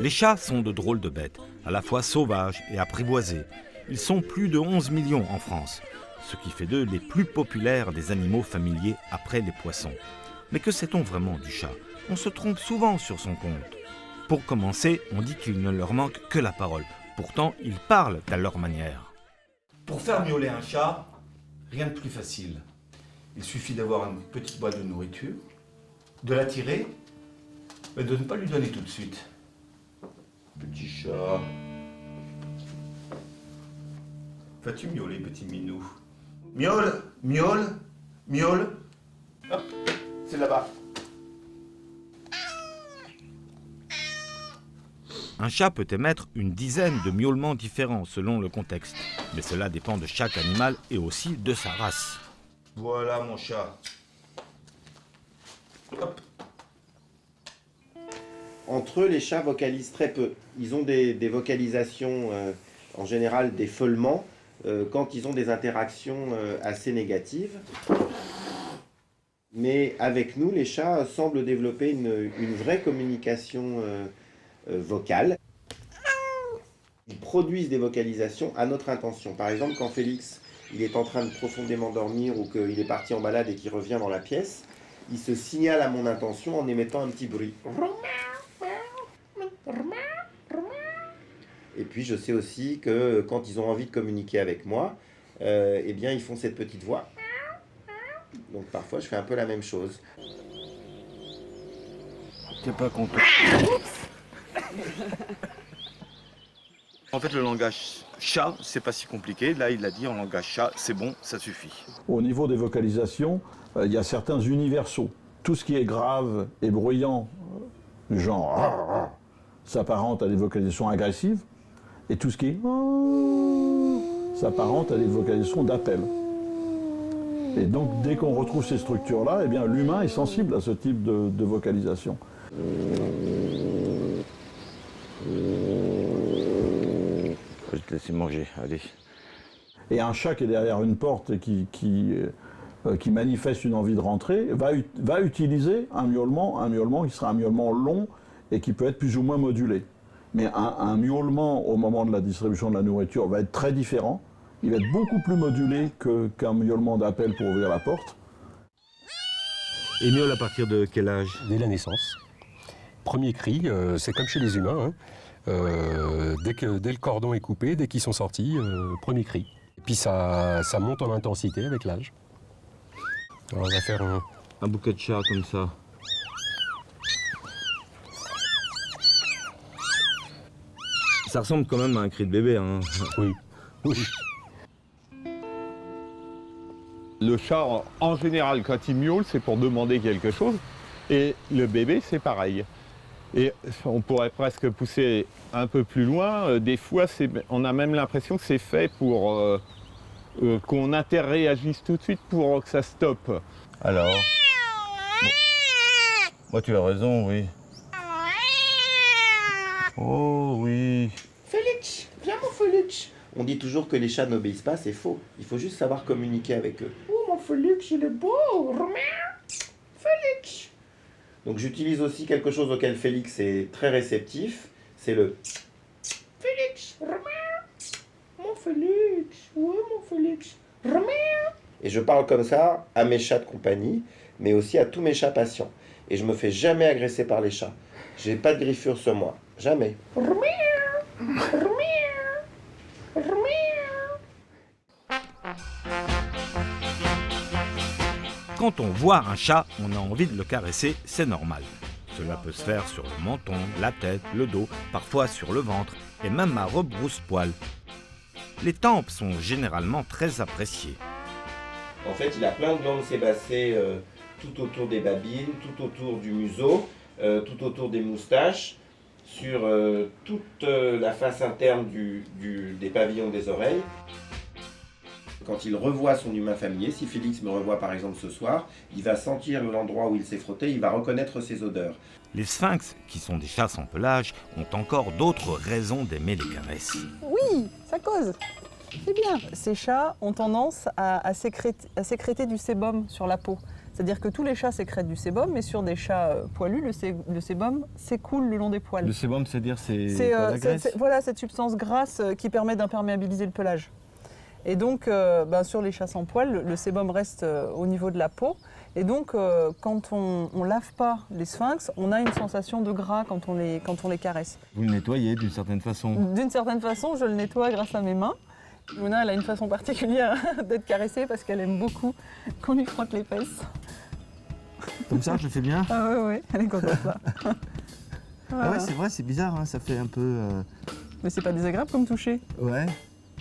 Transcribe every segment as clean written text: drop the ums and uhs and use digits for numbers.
Les chats sont de drôles de bêtes, à la fois sauvages et apprivoisés. Ils sont plus de 11 millions en France, ce qui fait d'eux les plus populaires des animaux familiers après les poissons. Mais que sait-on vraiment du chat? On se trompe souvent sur son compte. Pour commencer, on dit qu'il ne leur manque que la parole. Pourtant, ils parlent à leur manière. Pour faire miauler un chat, rien de plus facile. Il suffit d'avoir une petite boîte de nourriture, de la tirer, mais de ne pas lui donner tout de suite. Petit chat. Vas-tu miauler, petit minou? Miaule, miaule, miaule. Hop, c'est là-bas. Un chat peut émettre une dizaine de miaulements différents selon le contexte. Mais cela dépend de chaque animal et aussi de sa race. Voilà mon chat. Hop. Entre eux, les chats vocalisent très peu. Ils ont des vocalisations, en général des feulements, quand ils ont des interactions assez négatives. Mais avec nous, les chats semblent développer une vraie communication vocale. Ils produisent des vocalisations à notre intention. Par exemple, quand Félix il est en train de profondément dormir ou qu'il est parti en balade et qu'il revient dans la pièce, il se signale à mon intention en émettant un petit bruit. Et puis je sais aussi que quand ils ont envie de communiquer avec moi, eh bien ils font cette petite voix. Donc parfois je fais un peu la même chose. T'es pas content? En fait, le langage chat, c'est pas si compliqué. Là, il a dit en langage chat, c'est bon, ça suffit. Au niveau des vocalisations, il y a certains universaux. Tout ce qui est grave et bruyant, du genre s'apparente à des vocalisations agressives, et tout ce qui est s'apparente à des vocalisations d'appel. Et donc, dès qu'on retrouve ces structures-là, eh bien, l'humain est sensible à ce type de vocalisation. Je vais te laisser manger, allez. Et un chat qui est derrière une porte et qui manifeste une envie de rentrer va utiliser un miaulement qui sera un miaulement long et qui peut être plus ou moins modulé. Mais un miaulement au moment de la distribution de la nourriture va être très différent. Il va être beaucoup plus modulé qu'un miaulement d'appel pour ouvrir la porte. Et miaule à partir de quel âge? Dès la naissance. Premier cri, c'est comme chez les humains. Hein. Dès le cordon est coupé, dès qu'ils sont sortis, premier cri. Et puis ça monte en intensité avec l'âge. Alors on va faire un bouquet de chat comme ça. Ça ressemble quand même à un cri de bébé, hein. Oui. Oui. Le chat, en général, quand il miaule, c'est pour demander quelque chose. Et le bébé, c'est pareil. Et on pourrait presque pousser un peu plus loin. Des fois, on a même l'impression que c'est fait pour qu'on interréagisse tout de suite pour que ça stoppe. Alors moi, tu as raison, oui. Oh, oui. Félix, viens mon Félix. On dit toujours que les chats n'obéissent pas, c'est faux. Il faut juste savoir communiquer avec eux. Oh mon Félix, il est beau. Félix. Donc j'utilise aussi quelque chose auquel Félix est très réceptif, c'est le Félix, mon Félix, ouais mon Félix, et je parle comme ça à mes chats de compagnie, mais aussi à tous mes chats patients. Et je me fais jamais agresser par les chats. J'ai pas de griffure sur moi, jamais. Quand on voit un chat, on a envie de le caresser, c'est normal. Cela peut se faire sur le menton, la tête, le dos, parfois sur le ventre et même à rebrousse-poil. Les tempes sont généralement très appréciées. En fait, il a plein de glandes sébacées tout autour des babines, tout autour du museau, tout autour des moustaches, sur toute la face interne des pavillons des oreilles. Quand il revoit son humain familier, si Félix me revoit par exemple ce soir, il va sentir l'endroit où il s'est frotté, il va reconnaître ses odeurs. Les sphinx, qui sont des chats sans pelage, ont encore d'autres raisons d'aimer les caresses. Oui, ça cause. C'est bien. Ces chats ont tendance à sécréter du sébum sur la peau. C'est-à-dire que tous les chats sécrètent du sébum, mais sur des chats poilus, le sébum s'écoule le long des poils. Le sébum, c'est-à-dire c'est quoi, la graisse? Voilà, cette substance grasse qui permet d'imperméabiliser le pelage. Et donc, sur les chats sans poils, le sébum reste au niveau de la peau. Et donc, quand on ne lave pas les sphinx, on a une sensation de gras quand on les caresse. Vous le nettoyez d'une certaine façon? D'une certaine façon, je le nettoie grâce à mes mains. Luna, elle a une façon particulière d'être caressée parce qu'elle aime beaucoup qu'on lui frotte les fesses. Comme ça, je le fais bien? Ah ouais, elle est contente là. Voilà. Ah ouais, c'est vrai, c'est bizarre, hein, ça fait un peu... Mais c'est pas désagréable comme toucher. Ouais.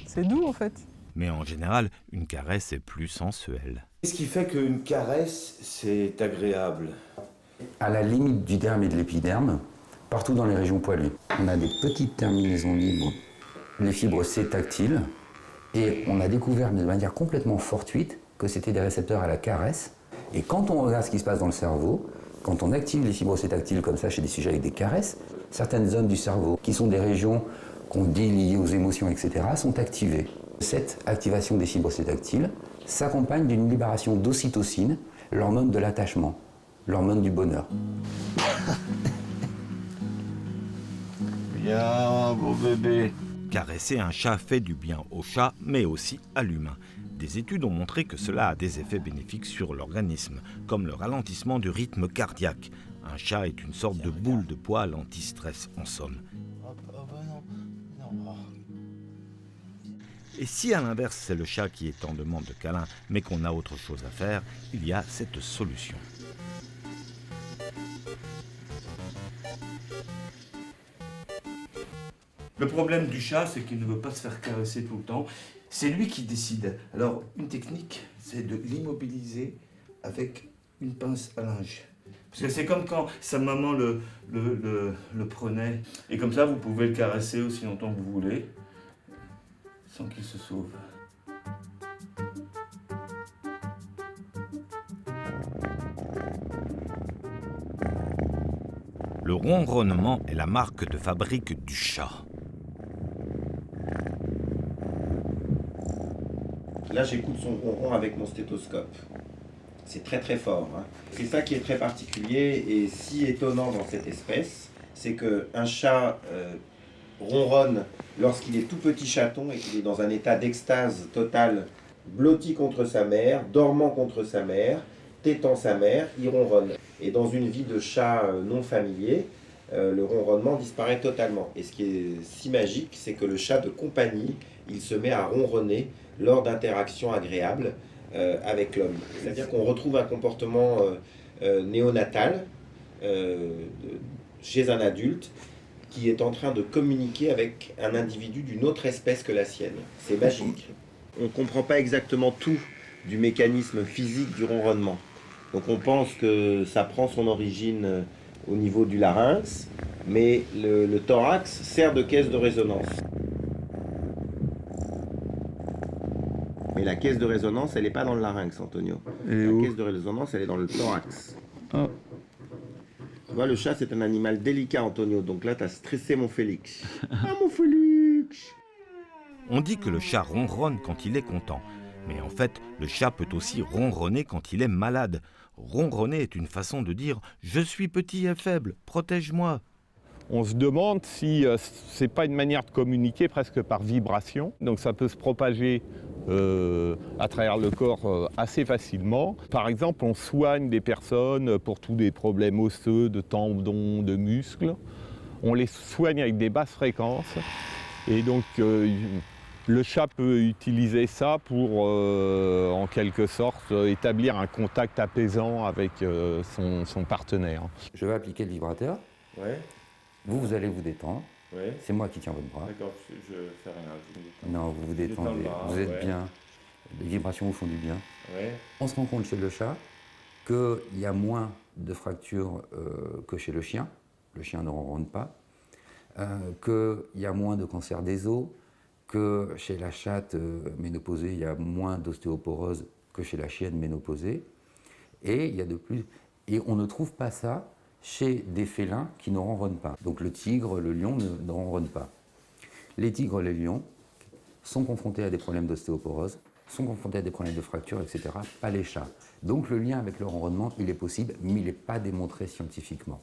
C'est doux en fait. Mais en général, une caresse est plus sensuelle. Qu'est-ce qui fait qu'une caresse, c'est agréable? À la limite du derme et de l'épiderme, partout dans les régions poilues. On a des petites terminaisons libres, les fibres C tactiles, et on a découvert de manière complètement fortuite que c'était des récepteurs à la caresse. Et quand on regarde ce qui se passe dans le cerveau, quand on active les fibres C tactiles comme ça chez des sujets avec des caresses, certaines zones du cerveau, qui sont des régions qu'on dit liées aux émotions, etc., sont activées. Cette activation des fibres C tactiles s'accompagne d'une libération d'ocytocine, l'hormone de l'attachement, l'hormone du bonheur. Bien, beau bébé. Caresser un chat fait du bien au chat, mais aussi à l'humain. Des études ont montré que cela a des effets bénéfiques sur l'organisme, comme le ralentissement du rythme cardiaque. Un chat est une sorte de boule de poil anti-stress en somme. Et si à l'inverse c'est le chat qui est en demande de câlin, mais qu'on a autre chose à faire, il y a cette solution. Le problème du chat, c'est qu'il ne veut pas se faire caresser tout le temps. C'est lui qui décide. Alors, une technique, c'est de l'immobiliser avec une pince à linge. Parce que c'est comme quand sa maman le prenait. Et comme ça, vous pouvez le caresser aussi longtemps que vous voulez, sans qu'il se sauve. Le ronronnement est la marque de fabrique du chat. Là, j'écoute son ronron avec mon stéthoscope. C'est très très fort. Hein. C'est ça qui est très particulier et si étonnant dans cette espèce, c'est qu'un chat ronronne lorsqu'il est tout petit chaton et qu'il est dans un état d'extase totale, blotti contre sa mère, dormant contre sa mère, tétant sa mère, il ronronne. Et dans une vie de chat non familier, le ronronnement disparaît totalement. Et ce qui est si magique, c'est que le chat de compagnie, il se met à ronronner lors d'interactions agréables avec l'homme. C'est-à-dire qu'on retrouve un comportement néonatal chez un adulte qui est en train de communiquer avec un individu d'une autre espèce que la sienne. C'est magique. On ne comprend pas exactement tout du mécanisme physique du ronronnement. Donc on pense que ça prend son origine au niveau du larynx, mais le thorax sert de caisse de résonance. Mais la caisse de résonance, elle n'est pas dans le larynx, Antonio. La caisse de résonance, elle est dans le thorax. Oh. Tu vois, le chat, c'est un animal délicat, Antonio. Donc là, tu as stressé mon Félix. Ah, mon Félix! On dit que le chat ronronne quand il est content. Mais en fait, le chat peut aussi ronronner quand il est malade. Ronronner est une façon de dire « Je suis petit et faible, protège-moi ». On se demande si c'est pas une manière de communiquer presque par vibration. Donc ça peut se propager à travers le corps assez facilement. Par exemple, on soigne des personnes pour tous des problèmes osseux, de tendons, de muscles. On les soigne avec des basses fréquences. Et donc le chat peut utiliser ça pour, en quelque sorte, établir un contact apaisant avec son partenaire. Je vais appliquer le vibrateur. Ouais, Vous allez vous détendre. ouais. C'est moi qui tiens votre bras. D'accord, je fais rien. Je me détends. Non, vous vous détends le détendez. bras, Vous êtes ouais. bien. Les vibrations vous font du bien. Ouais. On se rend compte chez le chat qu'il y a moins de fractures que chez le chien. Le chien ne ronronne pas. Qu'il y a moins de cancer des os. Que chez la chatte ménopausée, il y a moins d'ostéoporose que chez la chienne ménopausée. Et il y a de plus. Et on ne trouve pas ça chez des félins qui ne ronronnent pas. Donc le tigre, le lion ne ronronnent pas. Les tigres, les lions sont confrontés à des problèmes d'ostéoporose sont confrontés à des problèmes de fracture, etc., pas les chats. Donc le lien avec le ronronnement, il est possible, mais il n'est pas démontré scientifiquement.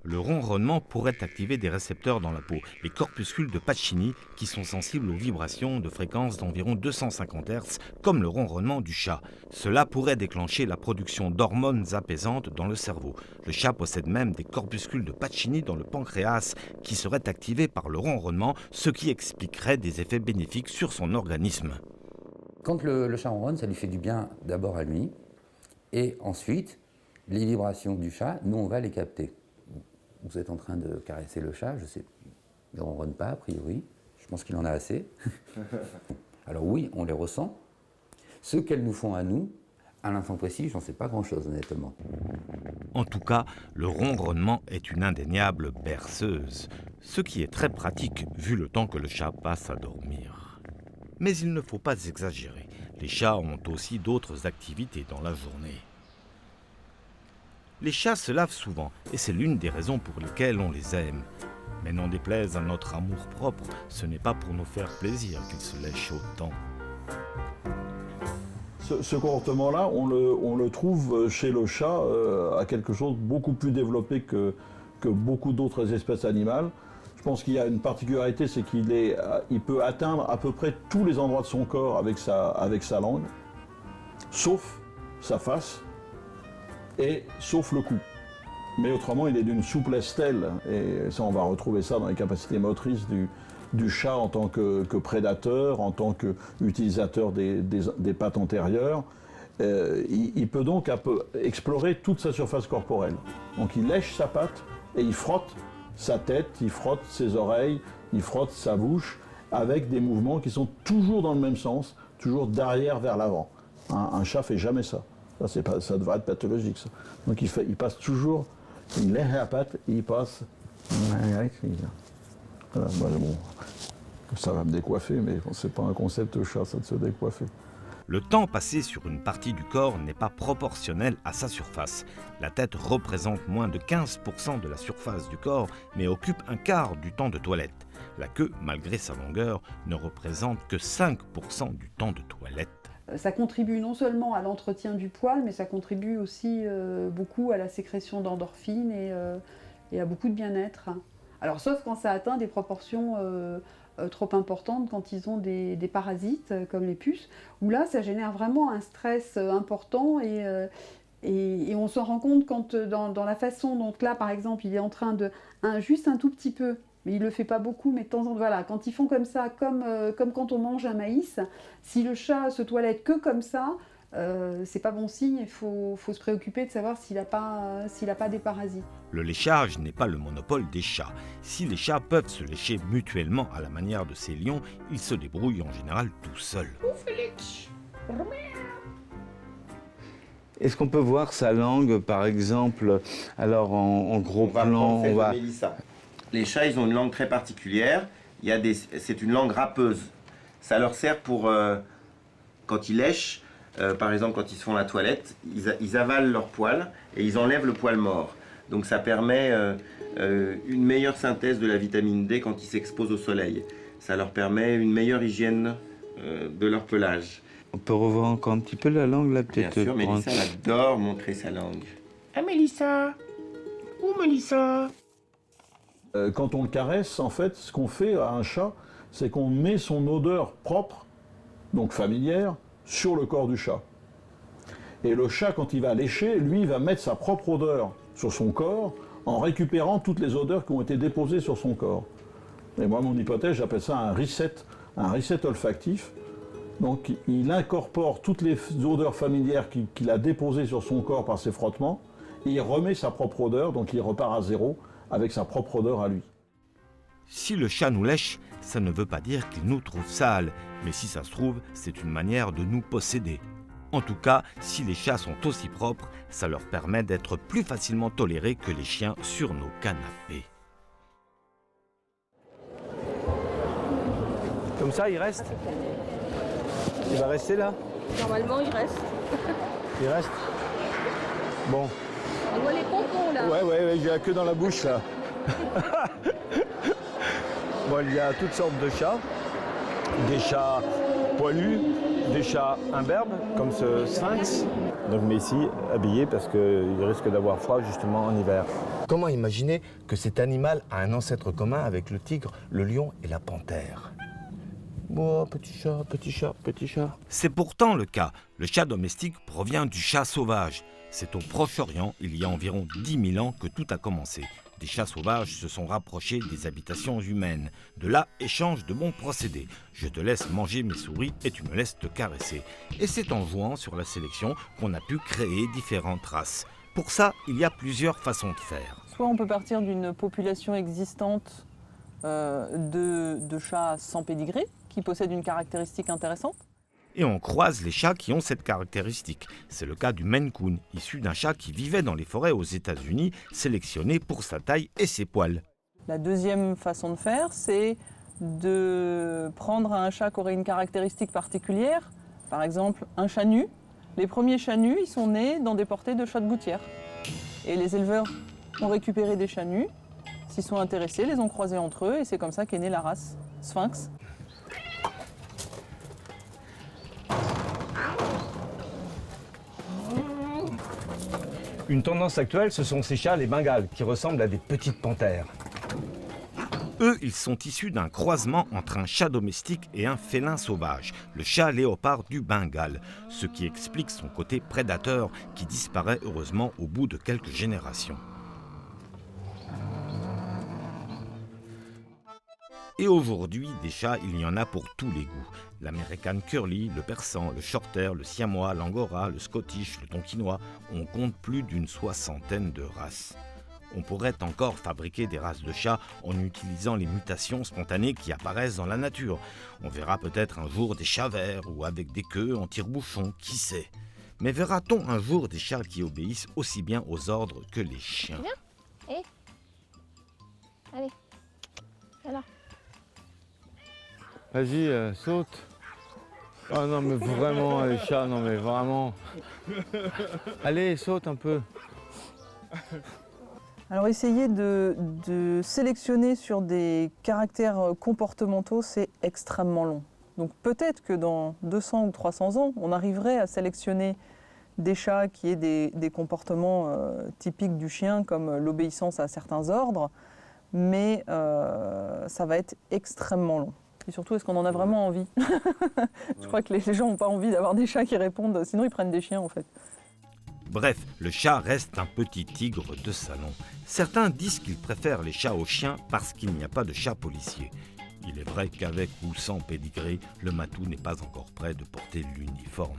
Le ronronnement pourrait activer des récepteurs dans la peau, les corpuscules de Pacini, qui sont sensibles aux vibrations de fréquence d'environ 250 Hz, comme le ronronnement du chat. Cela pourrait déclencher la production d'hormones apaisantes dans le cerveau. Le chat possède même des corpuscules de Pacini dans le pancréas, qui seraient activés par le ronronnement, ce qui expliquerait des effets bénéfiques sur son organisme. Quand le chat ronronne, ça lui fait du bien d'abord à lui, et ensuite, les vibrations du chat, nous, on va les capter. Vous êtes en train de caresser le chat, je sais, il ne ronronne pas a priori, je pense qu'il en a assez. Alors oui, on les ressent. Ce qu'elles nous font à nous, à l'instant précis, j'en sais pas grand-chose honnêtement. En tout cas, le ronronnement est une indéniable berceuse, ce qui est très pratique vu le temps que le chat passe à dormir. Mais il ne faut pas exagérer, les chats ont aussi d'autres activités dans la journée. Les chats se lavent souvent, et c'est l'une des raisons pour lesquelles on les aime. Mais n'en déplaise à notre amour-propre, ce n'est pas pour nous faire plaisir qu'ils se lèchent autant. Ce comportement-là, on le trouve chez le chat à quelque chose de beaucoup plus développé que beaucoup d'autres espèces animales. Je pense qu'il y a une particularité, c'est qu'il peut atteindre à peu près tous les endroits de son corps avec sa langue, sauf sa face, et sauf le cou. Mais autrement, il est d'une souplesse telle, et ça, on va retrouver ça dans les capacités motrices du chat en tant que prédateur, en tant qu'utilisateur des pattes antérieures. Il peut donc explorer toute sa surface corporelle. Donc il lèche sa patte et il frotte sa tête, il frotte ses oreilles, il frotte sa bouche, avec des mouvements qui sont toujours dans le même sens, toujours d'arrière vers l'avant. Un chat fait jamais ça. Ça devrait être pathologique, ça. Donc il passe toujours, il lèche la patte et il passe. Voilà, bon, ça va me décoiffer, mais c'est pas un concept chat, ça de se décoiffer. Le temps passé sur une partie du corps n'est pas proportionnel à sa surface. La tête représente moins de 15% de la surface du corps, mais occupe un quart du temps de toilette. La queue, malgré sa longueur, ne représente que 5% du temps de toilette. Ça contribue non seulement à l'entretien du poil, mais ça contribue aussi beaucoup à la sécrétion d'endorphines et à beaucoup de bien-être. Alors, sauf quand ça atteint des proportions trop importantes, quand ils ont des parasites comme les puces, où là, ça génère vraiment un stress important et on s'en rend compte quand dans la façon dont là, par exemple, il est en train de juste un tout petit peu. Mais il ne le fait pas beaucoup, mais de temps en temps, voilà, quand ils font comme ça, comme quand on mange un maïs, si le chat se toilette que comme ça, c'est pas bon signe, il faut se préoccuper de savoir s'il n'a pas des parasites. Le léchage n'est pas le monopole des chats. Si les chats peuvent se lécher mutuellement à la manière de ces lions, ils se débrouillent en général tout seuls. Est-ce qu'on peut voir sa langue, par exemple, alors en gros plan, on va... Mélissa. Les chats, ils ont une langue très particulière. C'est une langue râpeuse. Ça leur sert pour, quand ils lèchent, par exemple quand ils se font la toilette, ils avalent leur poil et ils enlèvent le poil mort. Donc ça permet une meilleure synthèse de la vitamine D quand ils s'exposent au soleil. Ça leur permet une meilleure hygiène de leur pelage. On peut revoir encore un petit peu la langue là, peut-être. Bien sûr, Mélissa elle adore montrer sa langue. Ah Mélissa! Où Mélissa? Quand on le caresse, en fait, ce qu'on fait à un chat, c'est qu'on met son odeur propre, donc familière, sur le corps du chat. Et le chat, quand il va lécher, lui, il va mettre sa propre odeur sur son corps en récupérant toutes les odeurs qui ont été déposées sur son corps. Et moi, mon hypothèse, j'appelle ça un reset olfactif. Donc, il incorpore toutes les odeurs familières qu'il a déposées sur son corps par ses frottements, et il remet sa propre odeur, donc il repart à zéro, avec sa propre odeur à lui. Si le chat nous lèche, ça ne veut pas dire qu'il nous trouve sales, mais si ça se trouve, c'est une manière de nous posséder. En tout cas, si les chats sont aussi propres, ça leur permet d'être plus facilement tolérés que les chiens sur nos canapés. Comme ça, il reste? Il va rester là? Normalement, il reste. Il reste? Bon. On voit les pompons là. Ouais, j'ai la queue dans la bouche là. Bon, il y a toutes sortes de chats. Des chats poilus, des chats imberbes, comme ce sphinx. Donc je mets ici, habillé, parce qu'il risque d'avoir froid justement en hiver. Comment imaginer que cet animal a un ancêtre commun avec le tigre, le lion et la panthère? Oh, petit chat, petit chat, petit chat. C'est pourtant le cas. Le chat domestique provient du chat sauvage. C'est au Proche-Orient, il y a environ 10 000 ans, que tout a commencé. Des chats sauvages se sont rapprochés des habitations humaines. De là, échange de bons procédés. Je te laisse manger mes souris et tu me laisses te caresser. Et c'est en jouant sur la sélection qu'on a pu créer différentes races. Pour ça, il y a plusieurs façons de faire. Soit on peut partir d'une population existante de chats sans pédigré, qui possèdent une caractéristique intéressante. Et on croise les chats qui ont cette caractéristique. C'est le cas du Maine Coon, issu d'un chat qui vivait dans les forêts aux États-Unis, sélectionné pour sa taille et ses poils. La deuxième façon de faire, c'est de prendre un chat qui aurait une caractéristique particulière, par exemple un chat nu. Les premiers chats nus, ils sont nés dans des portées de chats de gouttière. Et les éleveurs ont récupéré des chats nus, s'y sont intéressés, les ont croisés entre eux, et c'est comme ça qu'est née la race Sphinx. Une tendance actuelle, ce sont ces chats, les Bengales, qui ressemblent à des petites panthères. Eux, ils sont issus d'un croisement entre un chat domestique et un félin sauvage, le chat léopard du Bengale, ce qui explique son côté prédateur qui disparaît heureusement au bout de quelques générations. Et aujourd'hui, des chats, il y en a pour tous les goûts. L'American Curly, le Persan, le Shorthair, le Siamois, l'Angora, le Scottish, le Tonkinois, on compte plus d'une 60aine de races. On pourrait encore fabriquer des races de chats en utilisant les mutations spontanées qui apparaissent dans la nature. On verra peut-être un jour des chats verts ou avec des queues en tire-bouchon, qui sait. Mais verra-t-on un jour des chats qui obéissent aussi bien aux ordres que les chiens? Viens. Allez. Alors. Vas-y, saute. Oh non mais vraiment les chats, non mais vraiment. Allez, saute un peu. Alors essayer de sélectionner sur des caractères comportementaux, c'est extrêmement long. Donc peut-être que dans 200 ou 300 ans, on arriverait à sélectionner des chats qui aient des comportements typiques du chien, comme l'obéissance à certains ordres, mais ça va être extrêmement long. Et surtout, est-ce qu'on en a vraiment envie? Je crois que les gens n'ont pas envie d'avoir des chats qui répondent, sinon ils prennent des chiens en fait. Bref, le chat reste un petit tigre de salon. Certains disent qu'ils préfèrent les chats aux chiens parce qu'il n'y a pas de chat policier. Il est vrai qu'avec ou sans pédigré, le matou n'est pas encore prêt de porter l'uniforme.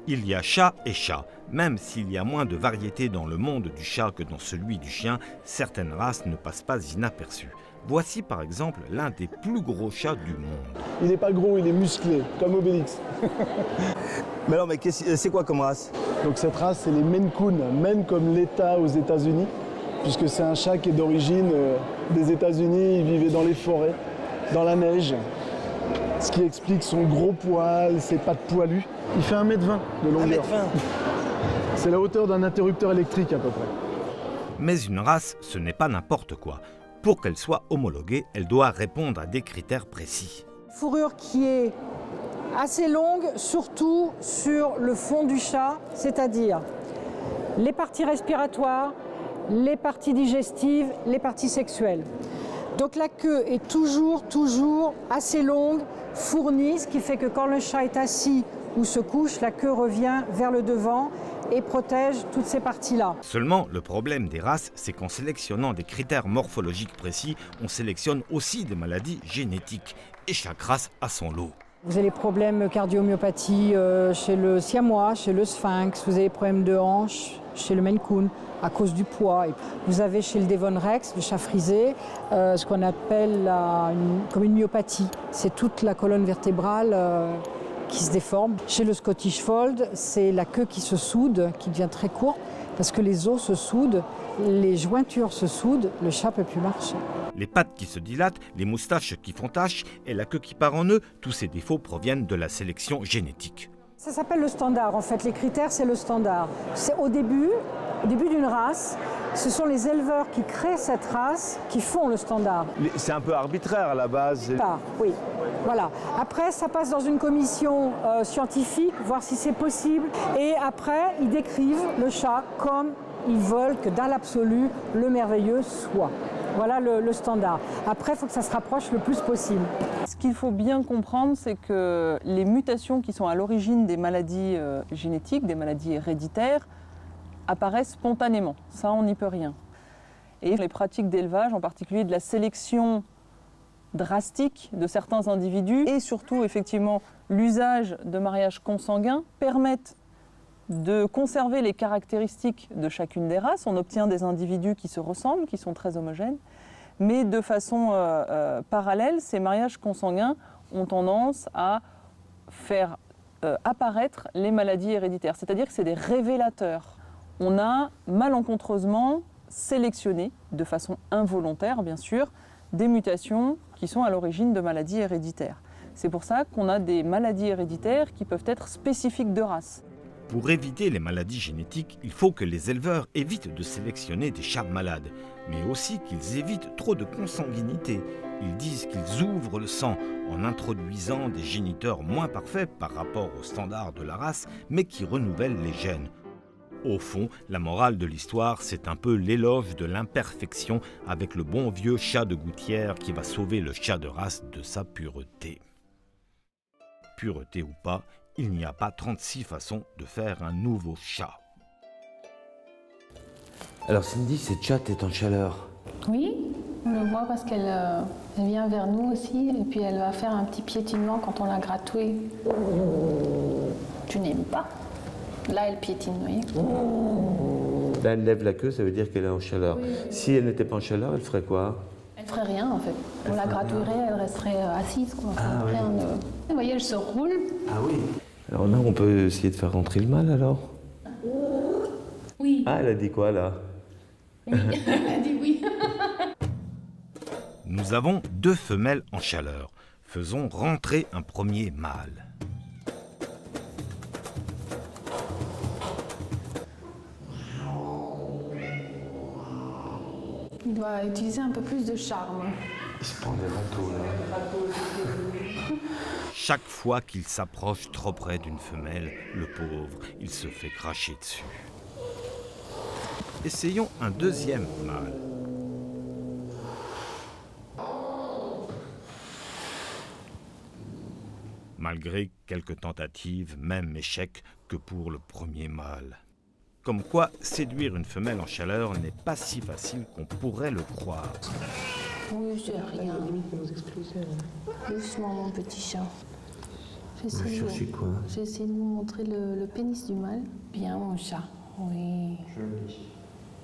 Il y a chat et chat. Même s'il y a moins de variétés dans le monde du chat que dans celui du chien, certaines races ne passent pas inaperçues. Voici par exemple l'un des plus gros chats du monde. Il n'est pas gros, il est musclé, comme Obélix. Mais alors, mais c'est quoi comme race? Donc cette race, c'est les Maine Coon, Maine comme l'État aux États-Unis, puisque c'est un chat qui est d'origine des États-Unis, il vivait dans les forêts, dans la neige, ce qui explique son gros poil, ses pattes poilues. Il fait 1,20 m de longueur. 1,20 m. C'est la hauteur d'un interrupteur électrique à peu près. Mais une race, ce n'est pas n'importe quoi. Pour qu'elle soit homologuée, elle doit répondre à des critères précis. Fourrure qui est assez longue, surtout sur le fond du chat, c'est-à-dire les parties respiratoires, les parties digestives, les parties sexuelles. Donc la queue est toujours assez longue, fournie, ce qui fait que quand le chat est assis ou se couche, la queue revient vers le devant et protège toutes ces parties-là. Seulement, le problème des races, c'est qu'en sélectionnant des critères morphologiques précis, on sélectionne aussi des maladies génétiques. Et chaque race a son lot. Vous avez les problèmes cardio-myopathie chez le Siamois, chez le Sphinx, vous avez les problèmes de hanche chez le Maine Coon à cause du poids. Et vous avez chez le Devon Rex, le chat frisé, ce qu'on appelle comme une myopathie. C'est toute la colonne vertébrale qui se déforme. Chez le Scottish Fold, c'est la queue qui se soude, qui devient très courte, parce que les os se soudent, les jointures se soudent, le chat ne peut plus marcher. Les pattes qui se dilatent, les moustaches qui font tache et la queue qui part en nœud, tous ces défauts proviennent de la sélection génétique. Ça s'appelle le standard, en fait. Les critères, c'est le standard. Au début, Au début d'une race, ce sont les éleveurs qui créent cette race qui font le standard. C'est un peu arbitraire à la base. Oui, voilà. Après, ça passe dans une commission scientifique, voir si c'est possible. Et après, ils décrivent le chat comme ils veulent que dans l'absolu, le merveilleux soit. Voilà le standard. Après, il faut que ça se rapproche le plus possible. Ce qu'il faut bien comprendre, c'est que les mutations qui sont à l'origine des maladies génétiques, des maladies héréditaires, apparaissent spontanément. Ça, on n'y peut rien. Et les pratiques d'élevage, en particulier de la sélection drastique de certains individus, et surtout, effectivement, l'usage de mariages consanguins, permettent de conserver les caractéristiques de chacune des races. On obtient des individus qui se ressemblent, qui sont très homogènes, mais de façon parallèle, ces mariages consanguins ont tendance à faire apparaître les maladies héréditaires, c'est-à-dire que c'est des révélateurs. On a malencontreusement sélectionné, de façon involontaire bien sûr, des mutations qui sont à l'origine de maladies héréditaires. C'est pour ça qu'on a des maladies héréditaires qui peuvent être spécifiques de race. Pour éviter les maladies génétiques, il faut que les éleveurs évitent de sélectionner des chats malades, mais aussi qu'ils évitent trop de consanguinité. Ils disent qu'ils ouvrent le sang en introduisant des géniteurs moins parfaits par rapport aux standards de la race, mais qui renouvellent les gènes. Au fond, la morale de l'histoire, c'est un peu l'éloge de l'imperfection avec le bon vieux chat de gouttière qui va sauver le chat de race de sa pureté. Pureté ou pas, il n'y a pas 36 façons de faire un nouveau chat. Alors Cindy, cette chatte est en chaleur. Oui, on le voit parce qu'elle elle vient vers nous aussi et puis elle va faire un petit piétinement quand on l'a gratouille. Tu n'aimes pas? Là, elle piétine, oui. Là, elle lève la queue, ça veut dire qu'elle est en chaleur. Oui. Si elle n'était pas en chaleur, elle ferait quoi? Elle ferait rien, en fait. On la gratouillerait, elle resterait assise, quoi. Ah, oui. Vous voyez, elle se roule. Ah oui. Alors là, on peut essayer de faire rentrer le mâle, alors? Oui. Ah, elle a dit quoi, là? Oui, elle a dit oui. Nous avons 2 femelles en chaleur. Faisons rentrer un premier mâle. Il doit utiliser un peu plus de charme. Il se prend des manteaux, là. Chaque fois qu'il s'approche trop près d'une femelle, le pauvre, il se fait cracher dessus. Essayons un deuxième mâle. Malgré quelques tentatives, même échec que pour le premier mâle. Comme quoi, séduire une femelle en chaleur n'est pas si facile qu'on pourrait le croire. Oui, c'est rien. Doucement, mon petit chat. J'essaie de vous montrer le pénis du mâle. Bien, mon chat. Oui. Joli.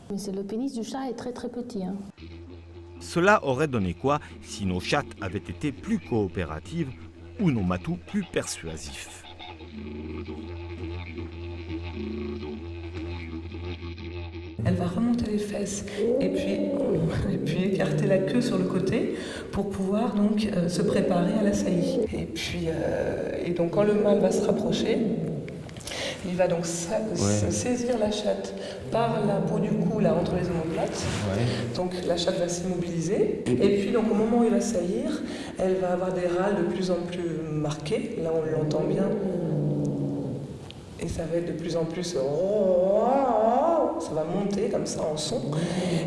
Mais c'est le pénis du chat est très très petit. Hein. Cela aurait donné quoi si nos chattes avaient été plus coopératives ou nos matous plus persuasifs? Elle va remonter les fesses et puis écarter la queue sur le côté pour pouvoir donc se préparer à la saillie. Et donc quand le mâle va se rapprocher, il va donc saisir la chatte par la peau du cou là entre les omoplates. Ouais. Donc la chatte va s'immobiliser et puis donc au moment où il va saillir, elle va avoir des râles de plus en plus marqués. Là on l'entend bien. Et ça va être de plus en plus... ça va monter comme ça en son.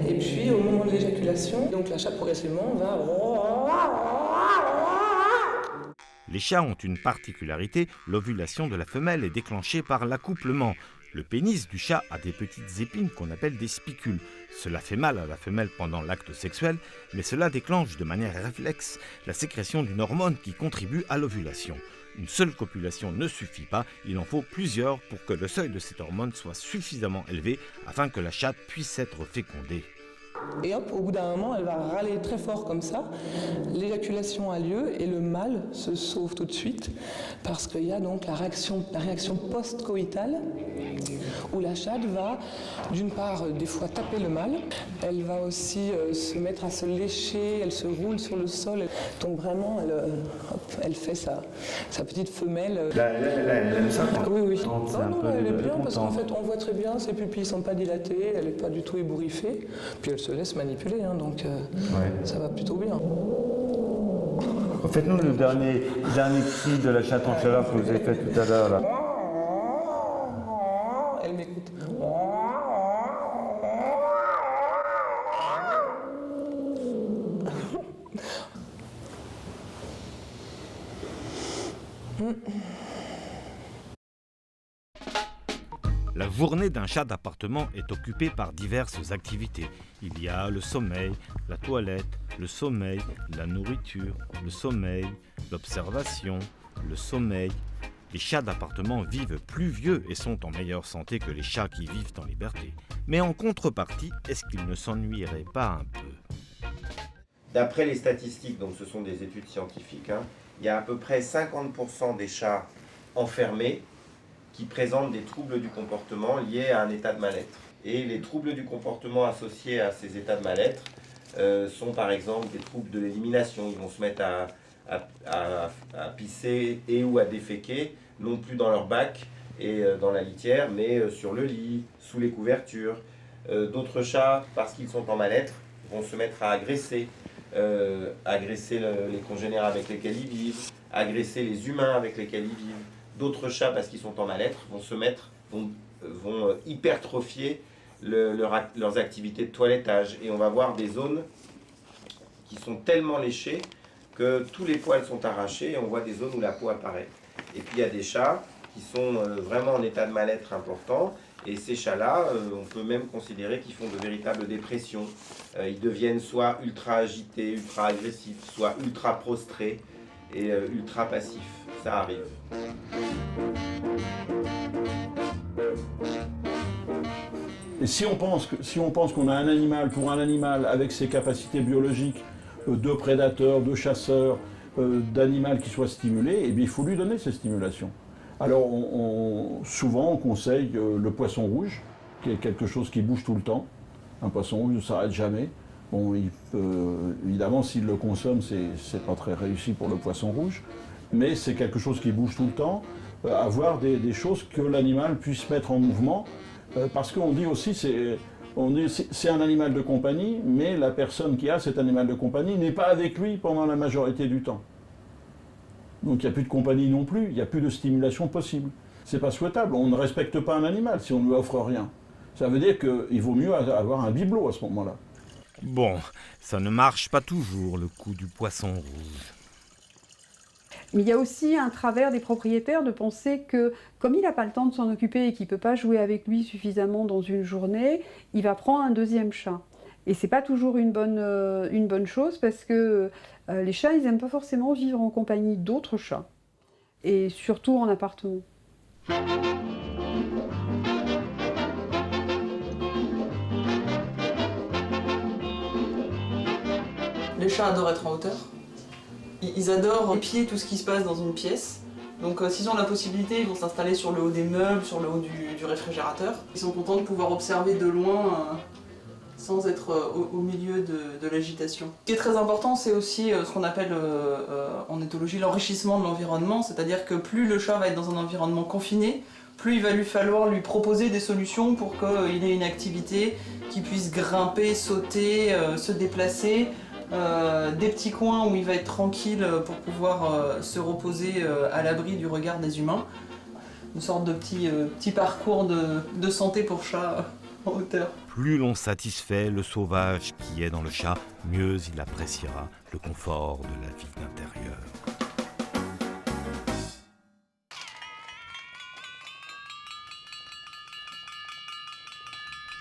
Et puis au moment de l'éjaculation, donc la chatte progressivement va... Les chats ont une particularité, l'ovulation de la femelle est déclenchée par l'accouplement. Le pénis du chat a des petites épines qu'on appelle des spicules. Cela fait mal à la femelle pendant l'acte sexuel, mais cela déclenche de manière réflexe la sécrétion d'une hormone qui contribue à l'ovulation. Une seule copulation ne suffit pas, il en faut plusieurs pour que le seuil de cette hormone soit suffisamment élevé afin que la chatte puisse être fécondée. Et hop, au bout d'un moment, elle va râler très fort comme ça. L'éjaculation a lieu et le mâle se sauve tout de suite parce qu'il y a donc la réaction post-coïtale où la chatte va, d'une part, des fois taper le mâle. Elle va aussi se mettre à se lécher, elle se roule sur le sol. Donc vraiment, elle fait sa petite femelle. Elle aime ça quand Oui, oui. non, Elle est bien parce qu'en fait, on voit très bien, ses pupilles ne sont pas dilatées, elle n'est pas du tout ébouriffée. Puis elle se laisse manipuler, hein, donc ça va plutôt bien. Faites-nous le dernier cri de la chatte en chaleur que vous avez fait tout à l'heure là. Elle m'écoute. La journée d'un chat d'appartement est occupée par diverses activités. Il y a le sommeil, la toilette, le sommeil, la nourriture, le sommeil, l'observation, le sommeil. Les chats d'appartement vivent plus vieux et sont en meilleure santé que les chats qui vivent en liberté. Mais en contrepartie, est-ce qu'ils ne s'ennuieraient pas un peu? D'après les statistiques, donc ce sont des études scientifiques, il y a à peu près 50% des chats enfermés qui présentent des troubles du comportement liés à un état de mal-être. Et les troubles du comportement associés à ces états de mal-être sont par exemple des troubles de l'élimination. Ils vont se mettre à pisser et ou à déféquer, non plus dans leur bac et dans la litière, mais sur le lit, sous les couvertures. D'autres chats, parce qu'ils sont en mal-être, vont se mettre à agresser les congénères avec lesquels ils vivent, agresser les humains avec lesquels ils vivent. D'autres chats, parce qu'ils sont en mal-être, vont hypertrophier leurs activités de toilettage. Et on va voir des zones qui sont tellement léchées que tous les poils sont arrachés et on voit des zones où la peau apparaît. Et puis il y a des chats qui sont vraiment en état de mal-être important. Et ces chats-là, on peut même considérer qu'ils font de véritables dépressions. Ils deviennent soit ultra agités, ultra agressifs, soit ultra prostrés et ultra passifs. Ça arrive. Et si on pense qu'on a un animal, pour un animal avec ses capacités biologiques de prédateur, de chasseur, d'animal qui soit stimulé, eh bien, il faut lui donner ces stimulations. Alors souvent on conseille le poisson rouge, qui est quelque chose qui bouge tout le temps. Un poisson rouge ne s'arrête jamais. Bon, évidemment, s'il le consomme, c'est pas très réussi pour le poisson rouge, mais c'est quelque chose qui bouge tout le temps. Avoir des choses que l'animal puisse mettre en mouvement, parce qu'on dit aussi c'est un animal de compagnie, mais la personne qui a cet animal de compagnie n'est pas avec lui pendant la majorité du temps. Donc il n'y a plus de compagnie non plus, il n'y a plus de stimulation possible. C'est pas souhaitable, on ne respecte pas un animal si on ne lui offre rien. Ça veut dire qu'il vaut mieux avoir un bibelot à ce moment-là. Bon, ça ne marche pas toujours, le coup du poisson rouge. Mais il y a aussi un travers des propriétaires de penser que, comme il n'a pas le temps de s'en occuper et qu'il ne peut pas jouer avec lui suffisamment dans une journée, il va prendre un deuxième chat. Et c'est pas toujours une bonne chose parce que les chats, ils n'aiment pas forcément vivre en compagnie d'autres chats. Et surtout en appartement. Les chats adorent être en hauteur. Ils adorent épier tout ce qui se passe dans une pièce. Donc s'ils ont la possibilité, ils vont s'installer sur le haut des meubles, sur le haut du réfrigérateur. Ils sont contents de pouvoir observer de loin sans être au milieu de l'agitation. Ce qui est très important, c'est aussi ce qu'on appelle en éthologie l'enrichissement de l'environnement, c'est-à-dire que plus le chat va être dans un environnement confiné, plus il va lui falloir lui proposer des solutions pour qu'il ait une activité qui puisse grimper, sauter, se déplacer, des petits coins où il va être tranquille pour pouvoir se reposer à l'abri du regard des humains. Une sorte de petit parcours de santé pour chat en hauteur. Plus l'on satisfait le sauvage qui est dans le chat, mieux il appréciera le confort de la vie d'intérieur.